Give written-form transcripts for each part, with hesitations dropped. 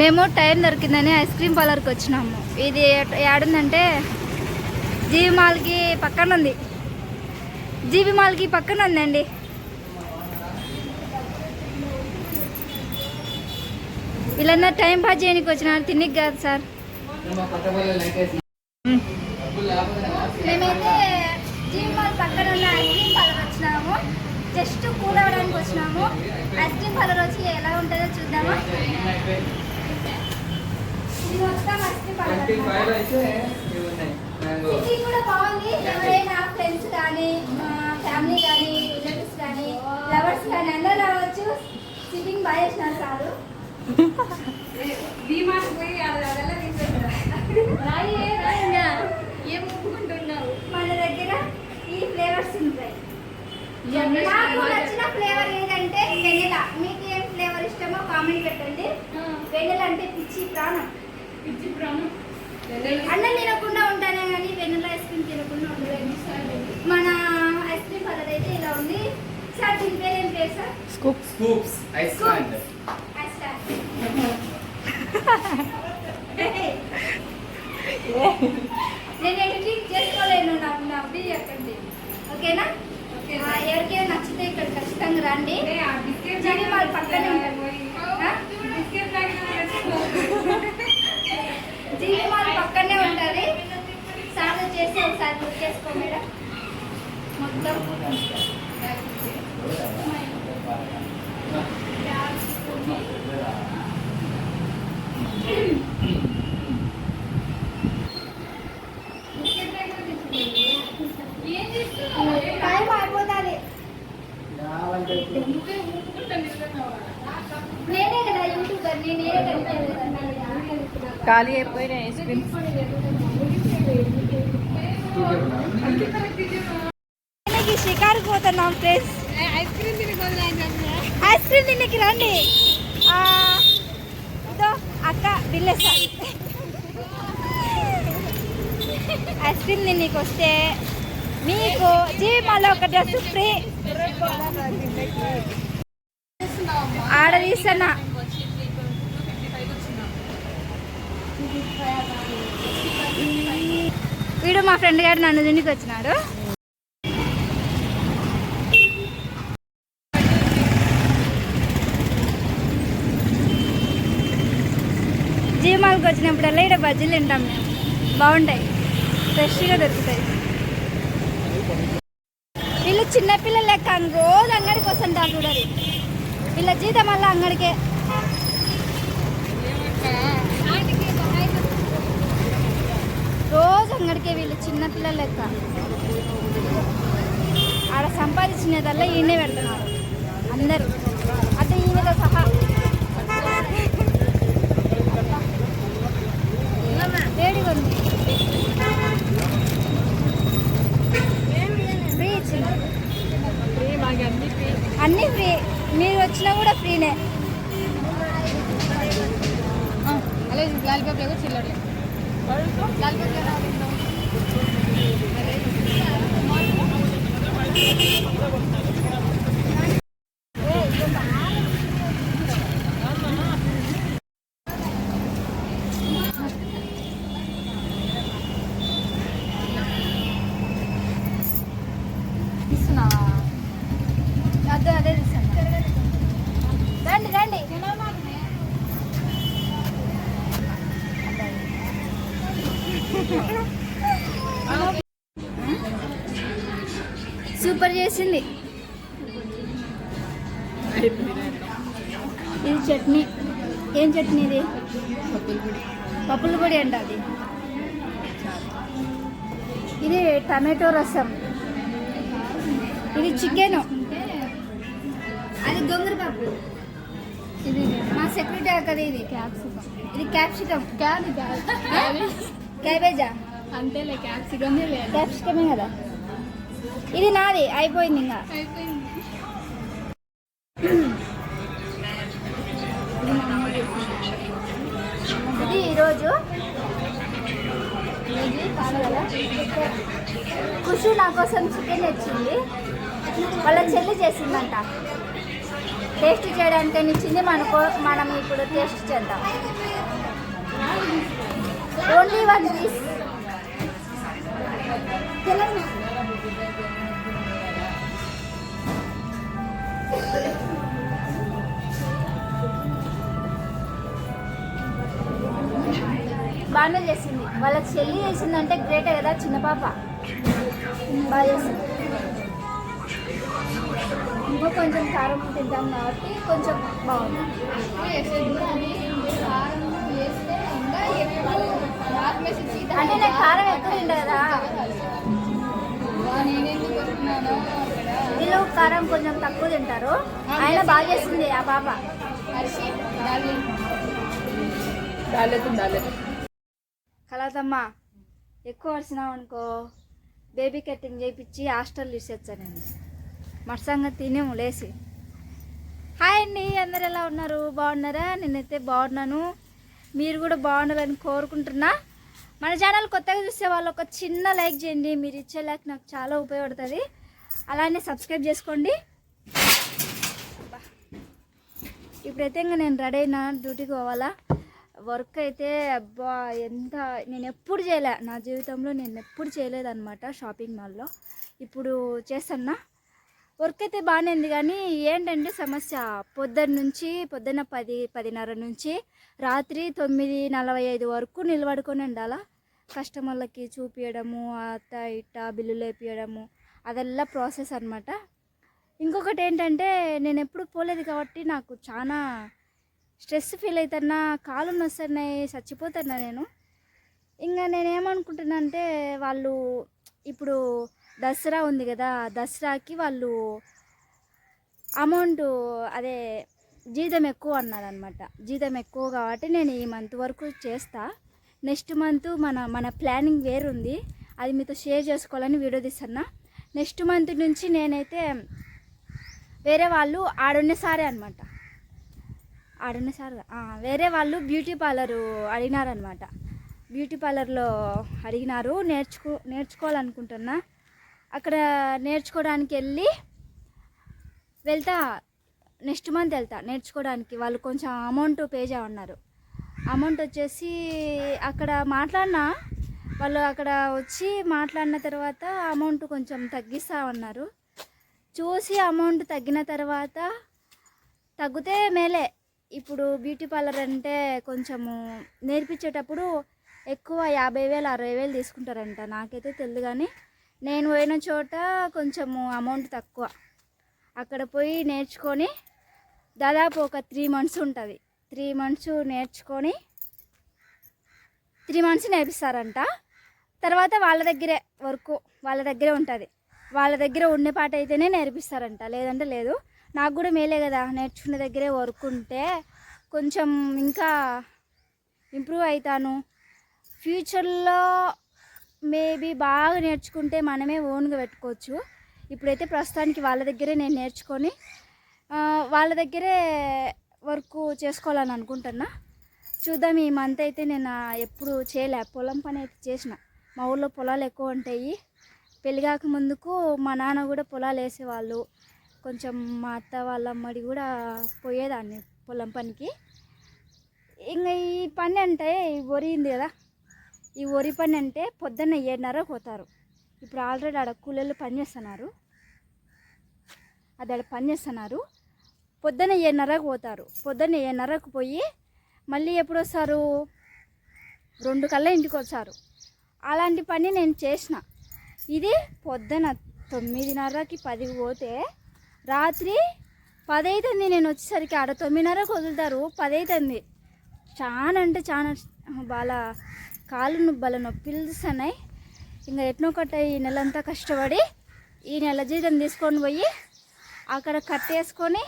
మేము టైం దొరికిందని ice cream పార్లర్కి వచ్చినాము. ఇది ఏడుందంటే జీవి మాల్కి పక్కన ఉంది. జీవి మాల్కి పక్కన ఉందండి. వీళ్ళందరూ టైం పాస్ చేయడానికి వచ్చినారు, తిన్నికి కాదు సార్. మేమైతే జీవి మాల్ పక్కన ఉన్న ఐస్ క్రీమ్ పార్లర్ వచ్చినాము. జస్ట్ కూల్ అవ్వడానికి వచ్చినాము. ఐస్ క్రీమ్ పార్లర్ వచ్చి ఎలా ఉంటుందో చూద్దామా. ఇది మొత్తం ఐస్ క్రీమ్ పార్లర్. ఇది కూడా బాగుంది. ఎవరైనా ఫ్రెండ్స్ కానీ ఫ్యామిలీ కానీ రిలేటివ్స్ కానీ లవర్స్ కానీ అందరూ రావచ్చు. సిట్టింగ్ బాగా చేసినారు సారు. మన దగ్గర ఈ ఫ్లేవర్స్ ఉంటాయి. నాకు నచ్చిన ఫ్లేవర్ ఏదంటే వెనిలా. మీకు ఏం ఫ్లేవర్ ఇష్టమో కామెంట్ పెట్టండి. వెనిలా అంటే పిచ్చి ప్రాణం. అన్నం తినకుండా ఉంటానే కానీ వెనిలా ఐస్ క్రీమ్ తినకుండా ఉండలేదు. మన ఐస్ క్రీమ్ కలర్ అయితే ఇలా ఉంది. సార్ దీని పేరు ఏం పేరు సార్? Scoops ice stand. నేను ఎడిటింగ్ చేసుకోలేను, నాకు నవ్వి ఎక్కండి. ఓకేనా? ఎవరికైనా నచ్చితే ఇక్కడ ఖచ్చితంగా రండి. జీవి మాల్ పక్కనే జీవి మాల్ పక్కనే ఉంటుంది. సార్ చేసి ఒకసారి బుక్ చేసుకో మేడం. మొత్తం టైం అయిపోతుంది. నేనే కదా యూట్యూబర్, నేనే ఖాళీ అయిపోయిన ఐస్ క్రీమ్. షికారుకు పోతున్నాం ఫ్రెండ్స్. ఐస్ క్రీమ్ తినికి రండి. ఇదో అక్క బిల్లెసా ఐస్ క్రీమ్ తినికి వస్తే మీకు జీవి మాల్లో ఒక డ్రెస్ ఫ్రీ. ఆడ తీస్తున్నా. వీడు మా ఫ్రెండ్ గారు నన్ను తినికి వచ్చినాడు. జీవి మాల్కి వచ్చినప్పుడల్లా ఇక్కడ బజ్జీలు తింటాం మేము. బాగుంటాయి, ఫ్రెష్గా దొరుకుతాయి. వీళ్ళు చిన్నపిల్లలు లెక్క రోజు అంగడికి వస్తుంటారు చూడాలి. వీళ్ళ జీతం వల్ల అంగడికే. రోజు అంగడికే వీళ్ళు చిన్నపిల్లలు లెక్క. ఆడ సంపాదించినదల్లా ఈయనే పెడుతున్నారు అందరూ, అంటే ఈయనతో సహా. వేడిగా ఉంది. ఫ్రీ ఇచ్చింది. అన్నీ ఫ్రీ. మీరు వచ్చినా కూడా ఫ్రీనే. లాలిపాప్ లేక చిల్లర్లే. అదే తీస్తాను. రండి రండి. సూపర్ చేసింది. ఇది చట్నీ. ఏం చట్నీ ఇది? పప్పుల పొడి అంట అది. ఇది టమాటో రసం. ఇది చికెను. అది గొంగూర పప్పు. ఇది మా సెక్యూరిటీ కదా. ఇది క్యాప్సికమ్. ఇది క్యాప్సికమ్ కాదు, క్యాబేజా అంతేలే. క్యాప్సికమే కదా. ఇది నాది అయిపోయింది. ఇంకా ఇది ఈరోజు ఖుషి నా కోసం చికెన్ తెచ్చింది. వాళ్ళ చెల్లి చేసిందంట. టేస్ట్ చేయడానికి ఇచ్చింది మనం ఇప్పుడు టేస్ట్ చేద్దాం. Only 1 piece. బాగానే చేసింది. వాళ్ళ చెల్లి చేసిందంటే గ్రేటే కదా, చిన్న పాప బాగా చేసింది. ఇంకో కొంచెం కారం తింటాం కాబట్టి కొంచెం బాగుంది. అంటే నేను కారం ఎక్కువ తింటా కదా, వీళ్ళు కారం కొంచెం తక్కువ తింటారు. ఆయన బాగా చేసింది ఆ పాప. కలతమ్మా ఎక్కువ వచ్చినావు అనుకో బేబీ కటింగ్ చేయించి హాస్టల్ ఇచ్చేచ్చా నేను. మట్సంగా తినేము లేసి. హాయ్ అండి, అందరు ఎలా ఉన్నారు? బాగున్నారా? నేనైతే బాగున్నాను. మీరు కూడా బాగుండాలని కోరుకుంటున్నా. మన ఛానల్ కొత్తగా చూసే వాళ్ళు ఒక చిన్న లైక్ చేయండి. మీరు ఇచ్చే లైక్ నాకు చాలా ఉపయోగపడుతుంది. అలానే సబ్స్క్రైబ్ చేసుకోండి. ఇప్పుడైతే ఇంకా నేను రెడీ అయినా, డ్యూటీకి పోవాలా. వర్క్ అయితే అబ్బా ఎంత, నేను ఎప్పుడు చేయలే నా జీవితంలో, నేను ఎప్పుడు చేయలేదన్నమాట షాపింగ్ మాల్లో. ఇప్పుడు చేస్తున్నా. వర్క్ అయితే బాగానే ఉంది, కానీ ఏంటంటే సమస్య పొద్దున్న 10-10:30 నుంచి రాత్రి 9:45 వరకు నిలబడుకొని ఉండాలా. కస్టమర్లకి చూపించడము, అట్ట ఇట్ట బిల్లులు వేపించడము, అదెల్లా ప్రాసెస్ అనమాట. ఇంకొకటి ఏంటంటే నేను ఎప్పుడు పోలేదు కాబట్టి నాకు చాలా స్ట్రెస్ ఫీల్ అవుతున్నా, కాళ్ళు నొస్తున్నాయి, చచ్చిపోతున్నా నేను. ఇంకా నేనేమనుకుంటున్నా అంటే వాళ్ళు ఇప్పుడు దసరా ఉంది కదా, దసరాకి వాళ్ళు అమౌంట్ అదే జీతం ఎక్కువ అన్నారనమాట. జీతం ఎక్కువ కాబట్టి నేను ఈ మంత్ వరకు చేస్తా. నెక్స్ట్ మంత్ మన ప్లానింగ్ వేరుంది, అది మీతో షేర్ చేసుకోవాలని వీడియో తీస్తున్నా. నెక్స్ట్ మంత్ నుంచి నేనైతే వేరే వాళ్ళు ఆడున్నసారే అనమాట, వేరే వాళ్ళు బ్యూటీ పార్లరు అడిగినారనమాట. బ్యూటీ పార్లర్లో అడిగినారు, నేర్చుకోవాలనుకుంటున్నా. అక్కడ నేర్చుకోవడానికి వెళ్తా. నెక్స్ట్ మంత్ వెళ్తా నేర్చుకోవడానికి. వాళ్ళు కొంచెం అమౌంట్ పే చేయమన్నారు. అమౌంట్ వచ్చేసి అక్కడ మాట్లాడినా, వాళ్ళు అక్కడ వచ్చి మాట్లాడిన తర్వాత అమౌంట్ కొంచెం తగ్గిస్తామన్నారు. చూసి అమౌంట్ తగ్గిన తర్వాత, తగ్గితే మేలే. ఇప్పుడు బ్యూటీ పార్లర్ అంటే కొంచెము నేర్పించేటప్పుడు ఎక్కువ 50,000 60,000 తీసుకుంటారంట. నాకైతే తెలియదు, కానీ నేను పోయిన చోట కొంచెము అమౌంట్ తక్కువ. అక్కడ పోయి నేర్చుకొని దాదాపు ఒక 3 months ఉంటుంది. 3 months నేర్చుకొని 3 months నేర్పిస్తారంట. తర్వాత వాళ్ళ దగ్గరే వర్క్, వాళ్ళ దగ్గరే ఉంటుంది. వాళ్ళ దగ్గర ఉండే పాట అయితేనే నేర్పిస్తారంట, లేదంటే లేదు. నాకు కూడా మేలే కదా, నేర్చుకునే దగ్గరే వర్క్ ఉంటే కొంచెం ఇంకా ఇంప్రూవ్ అవుతాను. ఫ్యూచర్లో మేబీ బాగా నేర్చుకుంటే మనమే ఓన్గా పెట్టుకోవచ్చు. ఇప్పుడైతే ప్రస్తుతానికి వాళ్ళ దగ్గరే నేను నేర్చుకొని వాళ్ళ దగ్గరే వర్క్ చేసుకోవాలని అనుకుంటున్నా. చూద్దాం. ఈ మంత్ అయితే నేను ఎప్పుడు చేయలే, పొలం పని అయితే చేసిన. మా ఊళ్ళో పొలాలు ఎక్కువ ఉంటాయి. పెళ్ళిగాక ముందుకు మా నాన్న కూడా పొలాలు వేసేవాళ్ళు. కొంచెం మా అత్త వాళ్ళ అమ్మడి కూడా పోయేదాన్ని పొలం పనికి. ఇంకా ఈ పని అంటే ఈ వరి ఉంది కదా, ఈ వరి పని అంటే పొద్దున్న 7:30 పోతారు. ఇప్పుడు ఆల్రెడీ ఆడ కూలీలు పని చేస్తున్నారు, అది ఆడ పని చేస్తున్నారు. పొద్దున్న 7:30 పోతారు. పొద్దున్న 7:30 పోయి మళ్ళీ ఎప్పుడు వస్తారు? 2 కల్లా ఇంటికి వచ్చారు. అలాంటి పని నేను చేసిన. ఇది పొద్దున 9:30కి 10కి పోతే రాత్రి 10 అవుతుంది. నేను వచ్చేసరికి ఆడ 9:30కి వదులుతారు, 10 అవుతుంది. చాలా అంటే చాలా బాగా కాళ్ళు బల నొప్పిలు తీస్తున్నాయి. ఇంకా ఎట్నో కట్ట ఈ నెలంతా కష్టపడి ఈ నెల జీతం తీసుకొని పోయి అక్కడ కట్టేసుకొని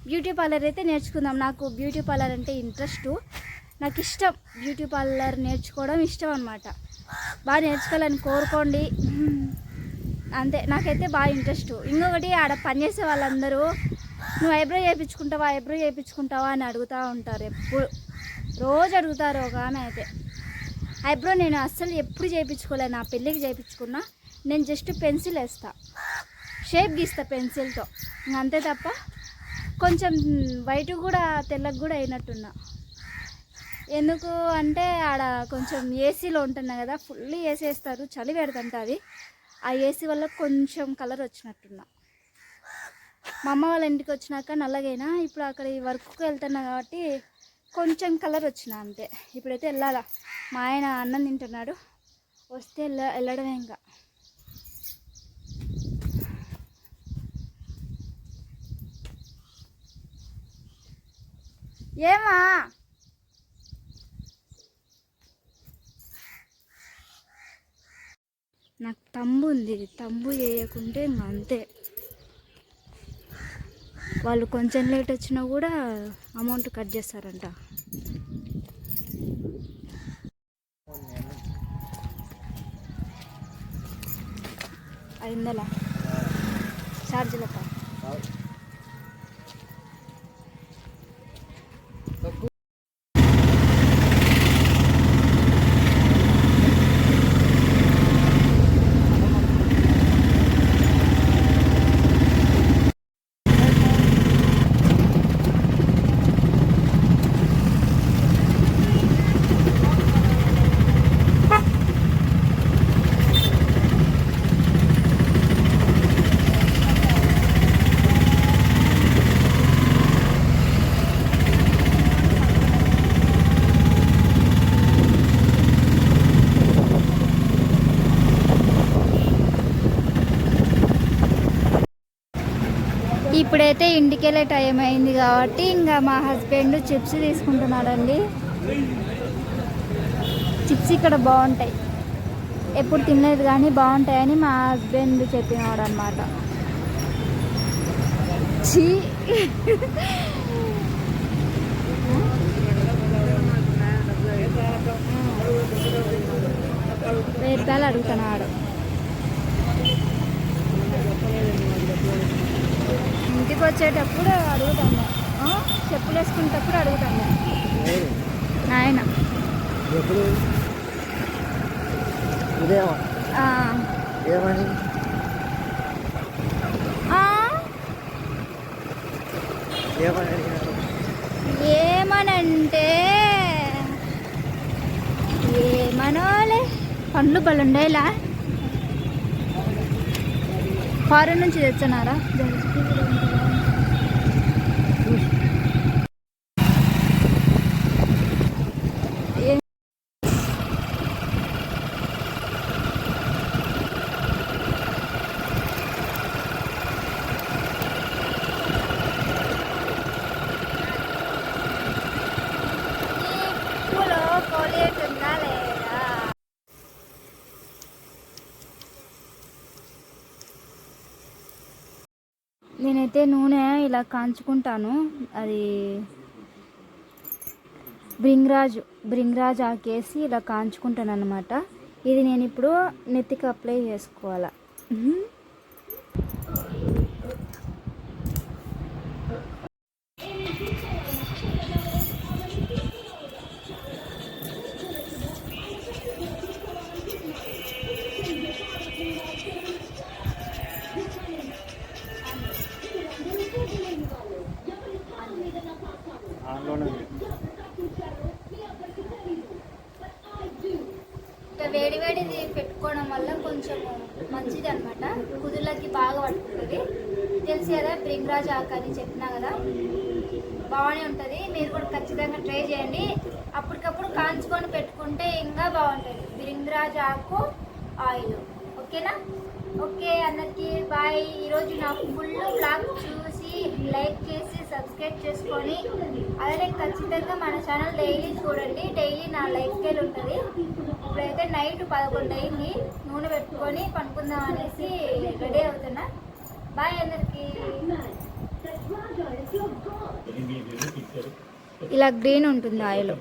బ్యూటీ పార్లర్ అయితే నేర్చుకుందాం. నాకు బ్యూటీ పార్లర్ అంటే ఇంట్రెస్ట్, నాకు ఇష్టం. బ్యూటీ పార్లర్ నేర్చుకోవడం ఇష్టం అన్నమాట. బాగా నేర్చుకోవాలని కోరుకోండి అంతే. నాకైతే బాగా ఇంట్రెస్ట్. ఇంకొకటి ఆడ పనిచేసే వాళ్ళందరూ నువ్వు ఐబ్రో చేయించుకుంటావా అని అడుగుతూ ఉంటారు. ఎప్పుడు రోజు అడుగుతారు. ఒక ఆమె అయితే ఐబ్రో నేను అస్సలు ఎప్పుడు చేయించుకోలేదు. నా పెళ్ళికి చేయించుకున్నా. నేను జస్ట్ పెన్సిల్ వేస్తా, షేప్ గీస్తా పెన్సిల్తో, అంతే తప్ప కొంచెం వైట్ కూడా తెల్లగా కూడా అయినట్టున్నా. ఎందుకు అంటే ఆడ కొంచెం ఏసీలో ఉంటున్నా కదా, ఫుల్ ఏసీ వేస్తారు, చలి పెడుతుంటుంది. ఆ ఏసీ వల్ల కొంచెం కలర్ వచ్చినట్టున్నా. మా అమ్మ వాళ్ళ ఇంటికి వచ్చినాక నల్లగైనా, ఇప్పుడు అక్కడ ఈ వర్క్కి వెళ్తున్నా కాబట్టి కొంచెం కలర్ వచ్చిన అంతే. ఇప్పుడైతే వెళ్ళాలా, మా ఆయన అన్నం తింటున్నాడు, వస్తే వెళ్ళడమే ఇంకా. ఏమా నాకు తంబు ఉంది, తంబు చేయకుంటే ఇంకా అంతే. వాళ్ళు కొంచెం లేట్ వచ్చినా కూడా అమౌంట్ కట్ చేస్తారంట. అయిందలా ఛార్జీలక ఇప్పుడైతే ఇంటికి వెళ్ళే టైం అయింది కాబట్టి ఇంకా మా హస్బెండ్ చిప్స్ తీసుకుంటున్నాడండి. చిప్స్ ఇక్కడ బాగుంటాయి, ఎప్పుడు తినలేదు కానీ బాగుంటాయని మా హస్బెండ్ చెప్పినాడు అనమాట. చీ 1000 రూపాయలు అడుగుతున్నాడు. ఇంటికి వచ్చేటప్పుడు అడుగుతాను, చెప్పులు వేసుకునేటప్పుడు అడుగుతాను నాయన. ఏమనంటే ఏమనోలే, పండ్లు బలుండేలా ఫారెన్ నుంచి తెచ్చున్నారా. నేనైతే నూనె ఇలా కాంచుకుంటాను, అది బ్రింగ్రాజ్ ఆకేసి ఇలా కాంచుకుంటాను అన్నమాట. ఇది నేను ఇప్పుడు నెత్తికి అప్లై చేసుకోవాలా. వేడివేడిది పెట్టుకోవడం వల్ల కొంచెం మంచిది అనమాట, కుదుళ్ళకి బాగా పట్టుకుంటుంది. తెలిసి కదా బ్రింగ్రాజ్ ఆకు అని చెప్పినా కదా, బాగానే ఉంటుంది. మీరు కూడా ఖచ్చితంగా ట్రై చేయండి. అప్పటికప్పుడు కాంచుకొని పెట్టుకుంటే ఇంకా బాగుంటుంది బ్రింగ్రాజ్ ఆకు ఆయిల్. ఓకేనా? ఓకే అందరికీ బాయ్. ఈరోజు నా ఫుల్ బ్లాగ్ చూసి లైక్ చేసి సబ్స్క్రైబ్ చేసుకొని అలాగే ఖచ్చితంగా మన ఛానల్ డైలీ చూడండి. డైలీ నా లైఫ్ స్టైల్ ఉంటుంది. ఇప్పుడైతే నైట్ 11 అయింది, నూనె పెట్టుకొని పనుకుందాం అనేసి రెడీ అవుతున్నా. బాయ్ అందరికీ. ఇలా గ్రీన్ ఉంటుంది ఆయిల్.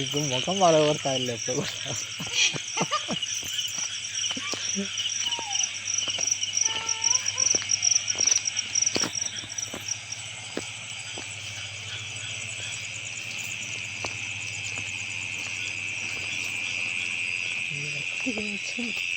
నీకు ముఖం పడగొడతాయి ఎప్పుడు కూడా. వచ్చింది